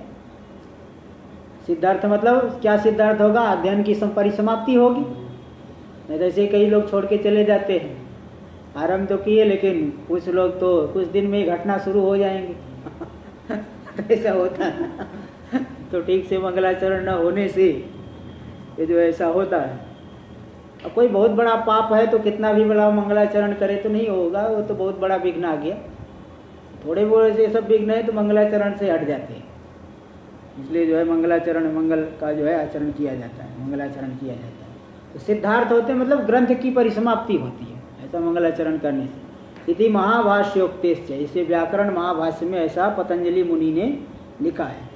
सिद्धार्थ मतलब क्या सिद्धार्थ होगा? अध्ययन की परिसमाप्ति होगी, नहीं तो ऐसे कई लोग छोड़ के चले जाते हैं, आरंभ तो किए लेकिन कुछ लोग तो कुछ दिन में ही घटना शुरू हो जाएंगे ऐसा होता है तो ठीक से मंगलाचरण न होने से ये जो ऐसा होता है। अब कोई बहुत बड़ा पाप है तो कितना भी बड़ा मंगलाचरण करे तो नहीं होगा, वो तो बहुत बड़ा विघ्न आ गया। थोड़े बहुत से सब विघ्न है तो मंगलाचरण से हट जाते हैं, इसलिए जो है मंगलाचरण, मंगल का जो है आचरण किया जाता है, मंगलाचरण किया जाता है। तो सिद्धार्थ होते मतलब ग्रंथ की परिसमाप्ति होती है ऐसा मंगलाचरण करने से। इति महाभाष्योक्तेश्च, इसे व्याकरण महाभाष्य में ऐसा पतंजलि मुनि ने लिखा है।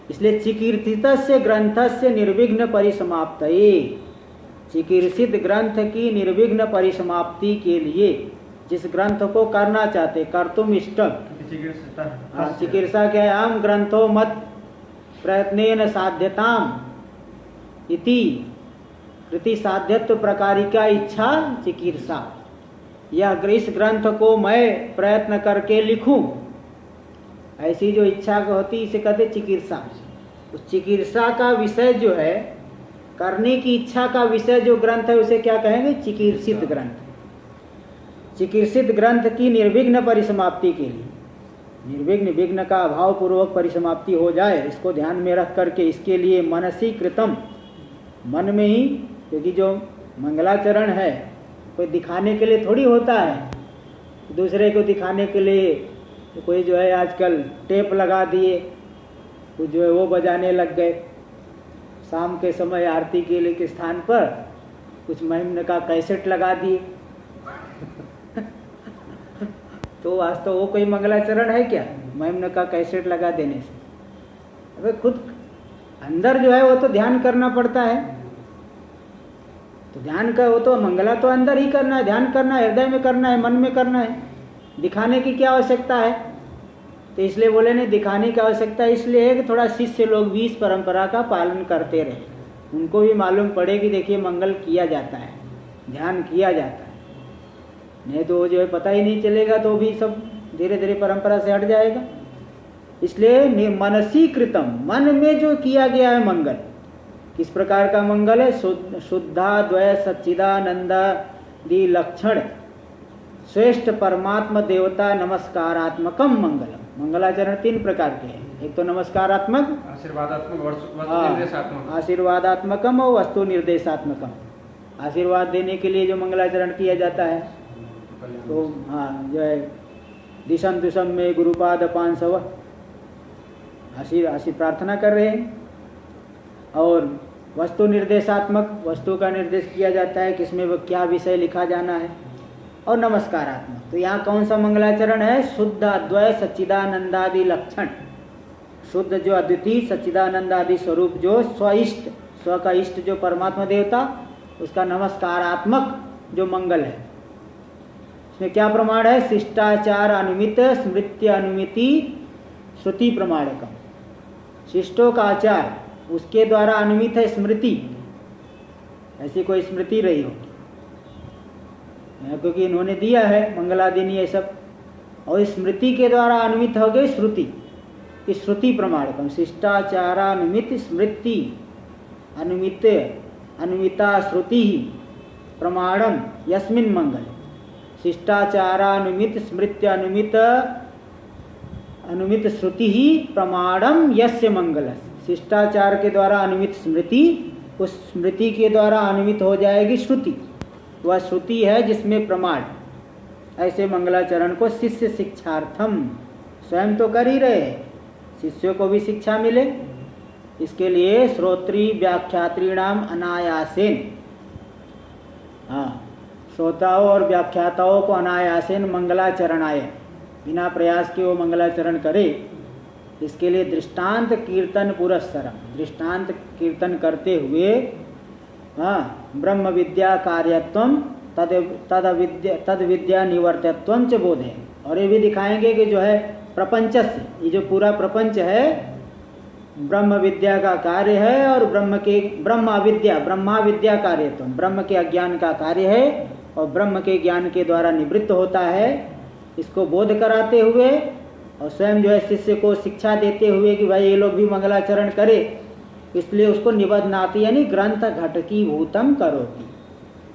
इसलिए चिकीर्षितस्य ग्रंथस्य निर्विघ्न परिसमाप्तये, चिकीर्षित ग्रंथ की निर्विघ्न परिसमाप्ति के लिए जिस ग्रंथ को करना चाहते, कर्तुम इष्टम, चिकीर्षा क्या है? आम ग्रंथो मत प्रयत्नेन साध्यताम इति कृति साध्यत्व प्रकारिका इच्छा चिकीर्षा। यह इस ग्रंथ को मैं प्रयत्न करके लिखूं, ऐसी जो इच्छा होती इसे कहते चिकित्सा। उस चिकित्सा का विषय जो है, करने की इच्छा का विषय जो ग्रंथ है उसे क्या कहेंगे? चिकित्सित ग्रंथ। चिकित्सित ग्रंथ की निर्विघ्न परिसमाप्ति के लिए, निर्विघ्न विघ्न का अभाव पूर्वक परिसमाप्ति हो जाए, इसको ध्यान में रख करके इसके लिए मनसी कृतम, मन में ही, क्योंकि जो मंगलाचरण है कोई दिखाने के लिए थोड़ी होता है, दूसरे को दिखाने के लिए कोई जो है आजकल टेप लगा दिए, कुछ जो है वो बजाने लग गए, शाम के समय आरती के लिए के स्थान पर कुछ महिम्न का कैसेट लगा दिए तो आज तो वो कोई मंगलाचरण है क्या, महिम्न का कैसेट लगा देने से? अबे खुद अंदर जो है वो तो ध्यान करना पड़ता है। तो ध्यान का वो तो मंगला तो अंदर ही करना है, ध्यान करना है, हृदय में करना है, मन में करना है। दिखाने की क्या आवश्यकता है? तो इसलिए बोले नहीं, दिखाने की आवश्यकता इसलिए है कि थोड़ा शिष्य लोग भी इस परंपरा का पालन करते रहे, उनको भी मालूम पड़े कि देखिए मंगल किया जाता है, ध्यान किया जाता है। नहीं तो वो जो है पता ही नहीं चलेगा, तो भी सब धीरे धीरे परंपरा से हट जाएगा। इसलिए मनसी कृतम, मन में जो किया गया है मंगल, किस प्रकार का मंगल है? शुद्धा द्वय सच्चिदानंदादि लक्षण श्रेष्ठ परमात्मा देवता नमस्कारात्मकम मंगलम। मंगलाचरण 3 प्रकार के हैं। एक तो नमस्कारात्मक, आशीर्वादात्मकम और वस्तु निर्देशात्मकम। आशीर्वाद देने के लिए जो मंगलाचरण किया जाता है, तो हाँ जो है दिशम दुशम में गुरुपाद 500 आशीर प्रार्थना कर रहे हैं। और वस्तु निर्देशात्मक, वस्तु का निर्देश किया जाता है किसमें वो क्या विषय लिखा जाना है। और नमस्कारात्मक, तो यहाँ कौन सा मंगलाचरण है? शुद्ध अद्वय सच्चिदानंदादि लक्षण, शुद्ध जो अद्वितीय सच्चिदानंदादि स्वरूप जो स्वइष्ट, स्व का इष्ट जो परमात्मा देवता, उसका नमस्कारात्मक जो मंगल है। इसमें क्या प्रमाण है? शिष्टाचार अनुमित स्मृत्य अनुमिति श्रुति प्रमाणकम। शिष्टों का आचार, उसके द्वारा अनुमित है स्मृति, ऐसी कोई स्मृति रही हो, क्योंकि इन्होंने दिया है मंगलादिनी ये सब, और स्मृति के द्वारा अनुमित हो गई श्रुति, इस श्रुति प्रमाणकम। शिष्टाचारानुमित स्मृति अनुमित अनुमिता श्रुति प्रमाणम यस्मिन मंगल। शिष्टाचारानुमित स्मृत्य अनुमित श्रुति ही प्रमाणम यस्य मंगल। शिष्टाचार के द्वारा अनुमित स्मृति, उस स्मृति के द्वारा अनुमित हो जाएगी श्रुति, वह श्रुति है जिसमें प्रमाण। ऐसे मंगलाचरण को शिष्य शिक्षार्थम, स्वयं तो कर ही रहे, शिष्यों को भी शिक्षा मिले, इसके लिए श्रोत्री व्याख्यात्रीणाम अनायासेन, हाँ श्रोताओं और व्याख्याताओं को अनायासेन मंगलाचरणाय, बिना प्रयास के वो मंगलाचरण करे, इसके लिए दृष्टांत कीर्तन पुरस्सरम, दृष्टांत कीर्तन करते हुए हाँ ब्रह्म विद्या कार्यत्वम तद विद्या निवर्तत्वम च बोधे। और ये भी दिखाएंगे कि जो है प्रपंच से, ये जो पूरा प्रपंच है ब्रह्म विद्या का कार्य है, और ब्रह्मा विद्या कार्यत्वम, ब्रह्म के अज्ञान का कार्य है और ब्रह्म के ज्ञान के द्वारा निवृत्त होता है। इसको बोध कराते हुए और स्वयं जो है शिष्य को शिक्षा देते हुए कि भाई ये लोग भी मंगलाचरण करे, इसलिए उसको निबध्नाति यानी ग्रंथ घटकी भूतम करोति।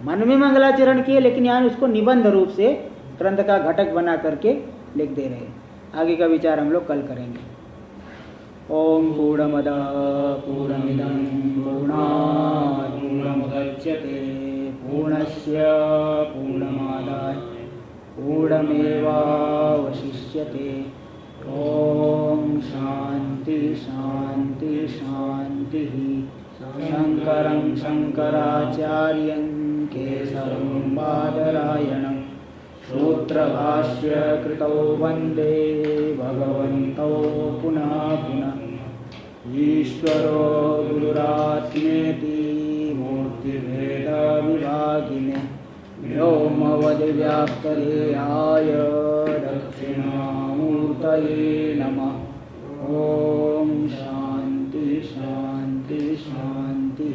मन में मंगलाचरण किए, लेकिन यहाँ उसको निबंध रूप से ग्रंथ का घटक बना करके लिख दे रहे हैं। आगे का विचार हम लोग कल करेंगे। ओम पूर्णमदः पूर्णमिदं पूर्णात् पूर्णमुदच्यते पूर्णस्य पूर्णमादाय पूर्णमेवावशिष्यते। ओम शांति शांति शांति। शंकरं शंकराचार्यं केशवं बादरायणं सूत्रभाष्य कृतौ वंदे भगवन्तौ पुनः पुनः। ईश्वरो गुरुरात्मेति मूर्तिभेद विभागिने व्योमवद्व्याप्तदेहाय दक्षिणामूर्तये नमः। ओम शांति शांति शांति।